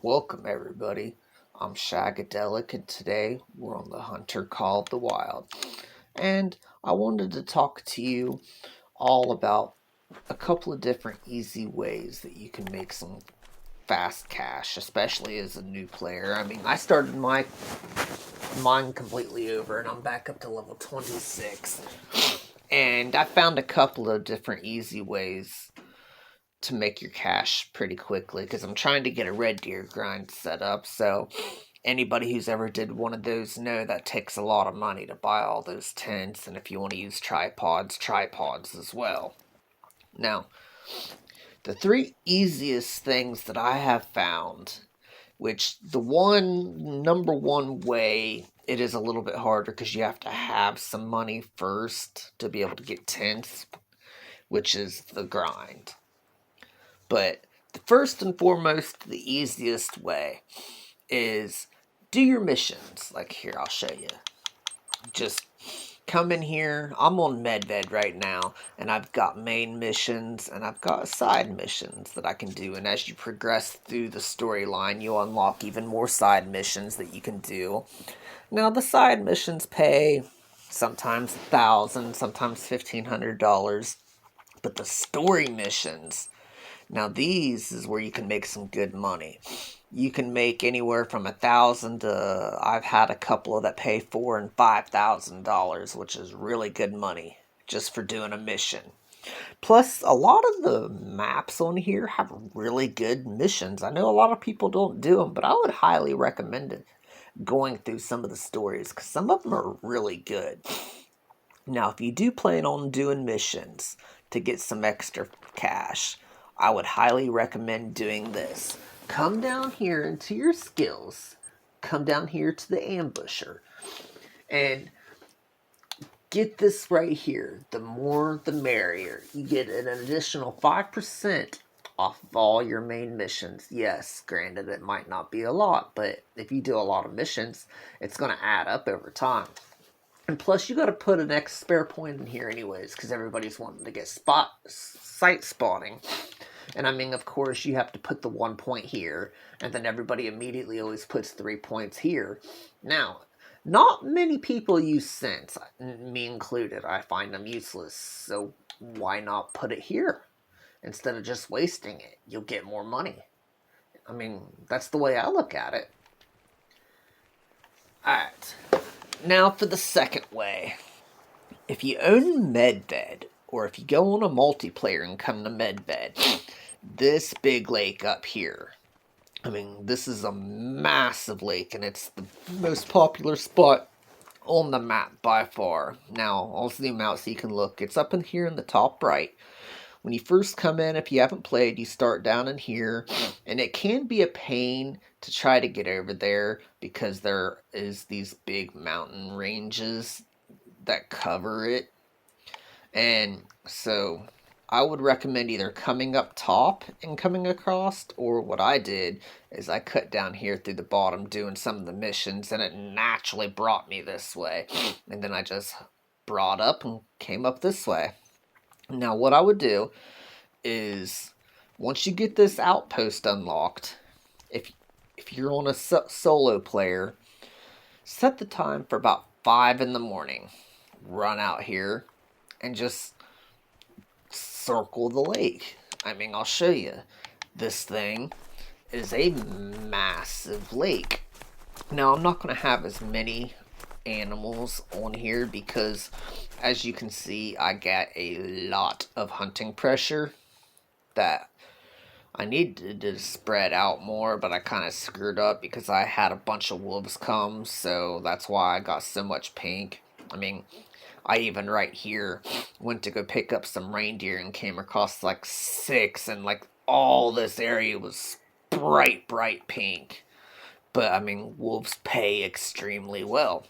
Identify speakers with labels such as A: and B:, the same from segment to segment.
A: Welcome, everybody. I'm Shagadelic, and today we're on the Hunter Call of the Wild. And I wanted to talk to you all about a couple of different easy ways that you can make some fast cash, especially as a new player. I started mine completely over, and I'm back up to level 26. And I found a couple of different easy ways to make your cash pretty quickly because I'm trying to get a red deer grind set up. So anybody who's ever did one of those know that takes a lot of money to buy all those tents, and if you want to use tripods as well. Now, the three easiest things that I have found, which the number one way it is a little bit harder because you have to have some money first to be able to get tents, which is the grind. But the first and foremost, the easiest way is do your missions. Like here, I'll show you. Just come in here. I'm on Medved right now, and I've got main missions and I've got side missions that I can do. And as you progress through the storyline, you unlock even more side missions that you can do. Now, the side missions pay sometimes $1,000, sometimes $1,500, but the story missions, now these is where you can make some good money. You can make anywhere from $1,000 to, I've had a couple of that pay $4,000 and $5,000, which is really good money just for doing a mission. Plus, a lot of the maps on here have really good missions. I know a lot of people don't do them, but I would highly recommend it, going through some of the stories, because some of them are really good. Now, if you do plan on doing missions to get some extra cash, I would highly recommend doing this. Come down here into your skills. Come down here to the ambusher. And get this right here. The more, the merrier. You get an additional 5% off of all your main missions. Yes, granted, it might not be a lot, but if you do a lot of missions, it's going to add up over time. And plus, you got to put an X spare point in here anyways, because everybody's wanting to get sight spotting. And of course, you have to put the 1 point here, and then everybody immediately always puts 3 points here. Now, not many people use scents, me included. I find them useless, so why not put it here? Instead of just wasting it, you'll get more money. That's the way I look at it. Alright. Now for the second way. If you own Medved, or if you go on a multiplayer and come to Medved, this big lake up here, this is a massive lake, and it's the most popular spot on the map by far. Now, I'll zoom out so you can look. It's up in here in the top right. When you first come in, if you haven't played, you start down in here, and it can be a pain to try to get over there because there is these big mountain ranges that cover it. And so I would recommend either coming up top and coming across, or what I did is I cut down here through the bottom doing some of the missions, and it naturally brought me this way. And then I just brought up and came up this way. Now, what I would do is, once you get this outpost unlocked, if you're on a solo player, set the time for about 5 in the morning. Run out here and just circle the lake. I'll show you. This thing is a massive lake. Now, I'm not going to have as many animals on here because, as you can see, I got a lot of hunting pressure that I needed to spread out more, but I kind of screwed up because I had a bunch of wolves come, so that's why I got so much pink. I even right here went to go pick up some reindeer and came across like 6, and like all this area was bright pink. But wolves pay extremely well.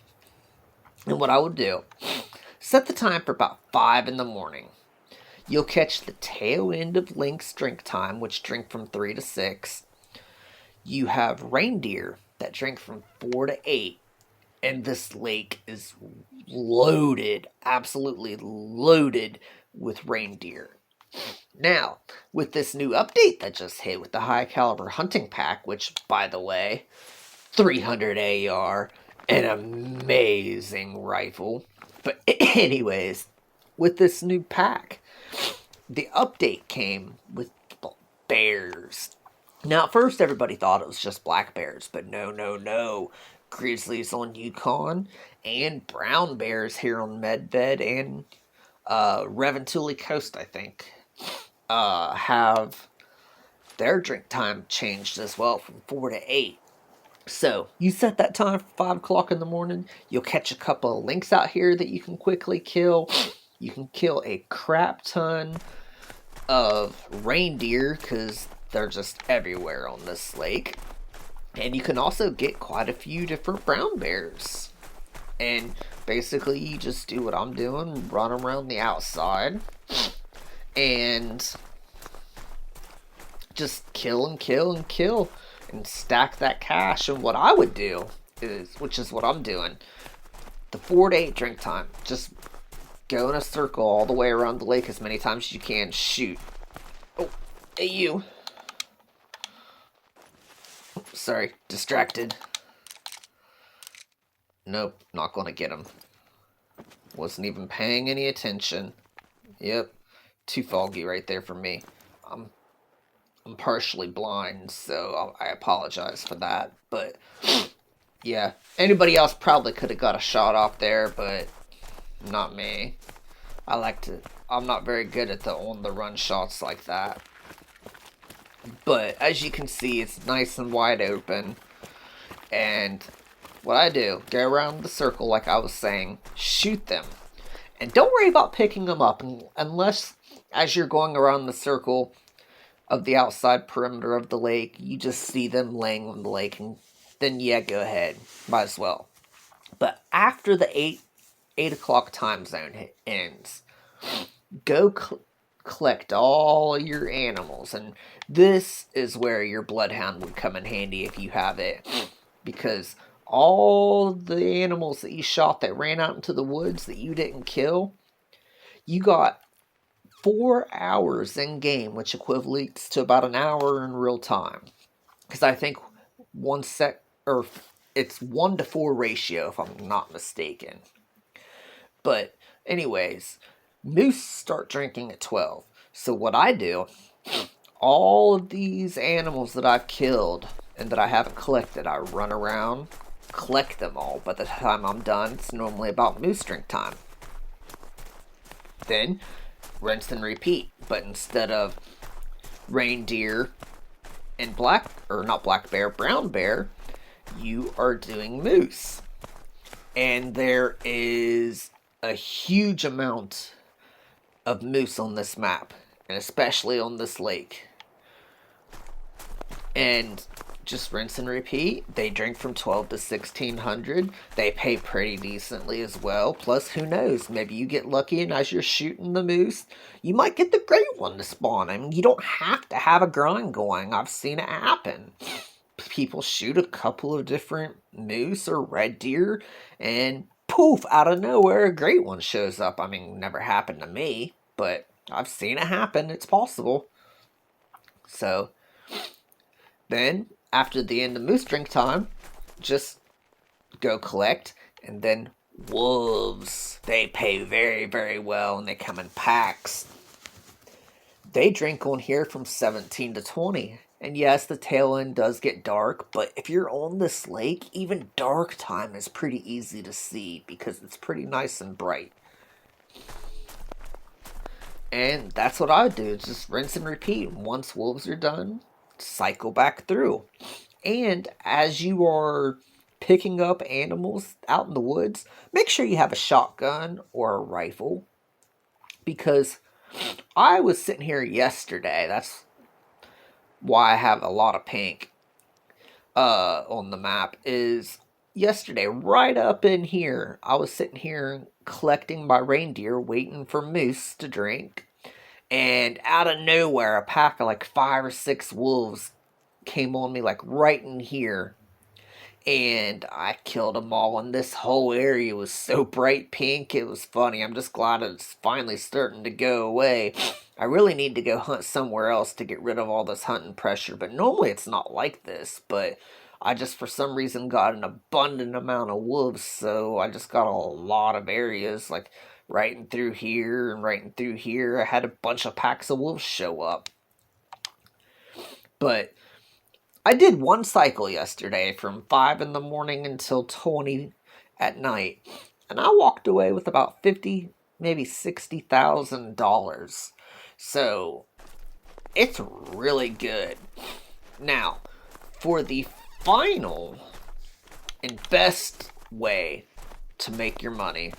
A: And what I would do, set the time for about 5 in the morning. You'll catch the tail end of Link's drink time, which drink from 3 to 6. You have reindeer that drink from 4 to 8. And this lake is loaded, absolutely loaded with reindeer. Now, with this new update that just hit with the high caliber hunting pack, which, by the way, 300 AR, an amazing rifle. But anyways, with this new pack, the update came with bears. Now, at first, everybody thought it was just black bears, but no, no, no. Grizzlies on Yukon and brown bears here on Medved and Reventuli Coast, I think, have their drink time changed as well from 4 to 8. So, you set that time for 5 o'clock in the morning, you'll catch a couple of lynx out here that you can quickly kill. You can kill a crap ton of reindeer because they're just everywhere on this lake. And you can also get quite a few different brown bears. And basically, you just do what I'm doing, run around the outside, and just kill and kill and kill and stack that cash. And what I would do is, which is what I'm doing, the 4 to 8 drink time, just go in a circle all the way around the lake as many times as you can. Shoot. Oh, hey you. Sorry, distracted. Nope, not gonna get him. Wasn't even paying any attention. Yep, too foggy right there for me. I'm partially blind, so I apologize for that. But yeah, anybody else probably could have got a shot off there, but not me. I'm not very good at the on-the-run shots like that. But as you can see, it's nice and wide open. And what I do, go around the circle like I was saying, shoot them. And don't worry about picking them up unless, as you're going around the circle of the outside perimeter of the lake, you just see them laying on the lake, and then yeah, go ahead. Might as well. But after the 8 o'clock time zone ends, go collect all your animals, and this is where your bloodhound would come in handy if you have it, because all the animals that you shot that ran out into the woods that you didn't kill, you got 4 hours in game, which equates to about an hour in real time, because I think it's 1 to 4 ratio if I'm not mistaken. But anyways, moose start drinking at 12. So what I do, all of these animals that I've killed and that I haven't collected, I run around, collect them all. By the time I'm done, it's normally about moose drink time. Then, rinse and repeat. But instead of reindeer and brown bear, you are doing moose. And there is a huge amount of moose on this map, and especially on this lake. And just rinse and repeat. They drink from 12 to 1600. They pay pretty decently as well. Plus, who knows, maybe you get lucky, and as you're shooting the moose, you might get the great one to spawn. I mean, you don't have to have a grind going. I've seen it happen. People shoot a couple of different moose or red deer, and poof, out of nowhere, a great one shows up. I mean, never happened to me, but I've seen it happen. It's possible. So, then, after the end of moose drink time, just go collect, and then wolves. They pay very, very well, and they come in packs. They drink on here from 17 to 20. And yes, the tail end does get dark, but if you're on this lake, even dark time is pretty easy to see because it's pretty nice and bright. And that's what I would do, just rinse and repeat. Once wolves are done, cycle back through. And as you are picking up animals out in the woods, make sure you have a shotgun or a rifle. Because I was sitting here yesterday, that's why I have a lot of pink on the map, is yesterday, right up in here, I was sitting here collecting my reindeer, waiting for moose to drink, and out of nowhere, a pack of like 5 or 6 wolves came on me, like right in here, and I killed them all, and this whole area was so bright pink, it was funny. I'm just glad it's finally starting to go away. I really need to go hunt somewhere else to get rid of all this hunting pressure, but normally it's not like this, but I just for some reason got an abundant amount of wolves, so I just got a lot of areas, like right in through here and right in through here. I had a bunch of packs of wolves show up. But I did one cycle yesterday from 5 in the morning until 20 at night. And I walked away with about 50, maybe $60,000. So it's really good. Now, for the final and best way to make your money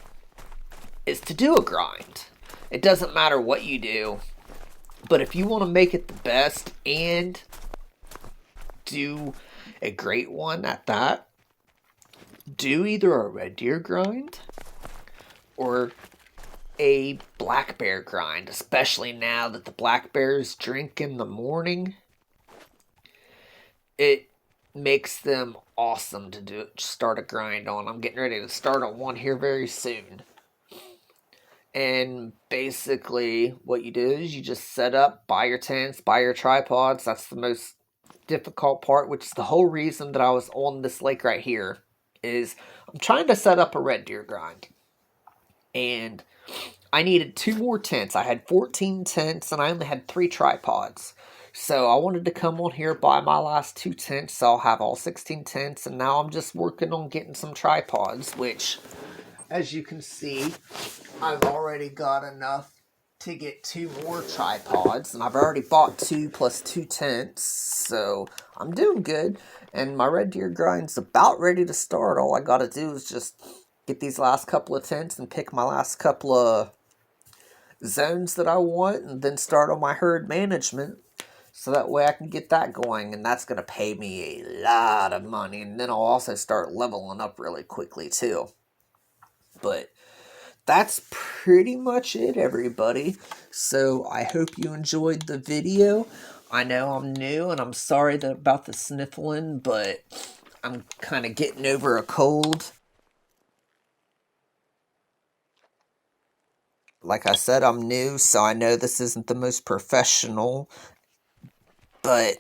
A: is to do a grind. It doesn't matter what you do, but if you want to make it the best and do a great one at that, do either a red deer grind or a black bear grind, especially now that the black bears drink in the morning. It makes them awesome to start a grind on. I'm getting ready to start on one here very soon. And basically what you do is you just set up, buy your tents, buy your tripods. That's the most difficult part, which is the whole reason that I was on this lake right here, is I'm trying to set up a red deer grind. And I needed 2 more tents. I had 14 tents and I only had 3 tripods. So I wanted to come on here, buy my last 2 tents, so I'll have all 16 tents, and now I'm just working on getting some tripods, which, as you can see, I've already got enough to get 2 more tripods, and I've already bought 2 plus 2 tents, so I'm doing good, and my red deer grind's about ready to start. All I gotta do is just get these last couple of tents and pick my last couple of zones that I want, and then start on my herd management, so that way I can get that going, and that's gonna pay me a lot of money, and then I'll also start leveling up really quickly too. But that's pretty much it, everybody. So I hope you enjoyed the video. I know I'm new and I'm sorry about the sniffling, but I'm kind of getting over a cold. Like I said, I'm new, so I know this isn't the most professional, but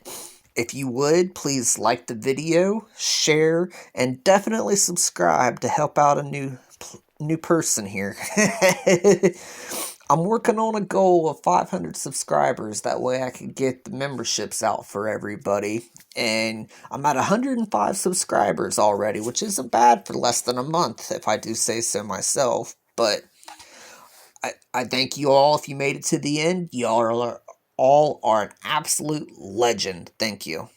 A: if you would, please like the video, share, and definitely subscribe to help out a new person here. I'm working on a goal of 500 subscribers. That way I can get the memberships out for everybody. And I'm at 105 subscribers already, which isn't bad for less than a month, if I do say so myself. But I thank you all if you made it to the end. Y'all all are an absolute legend. Thank you.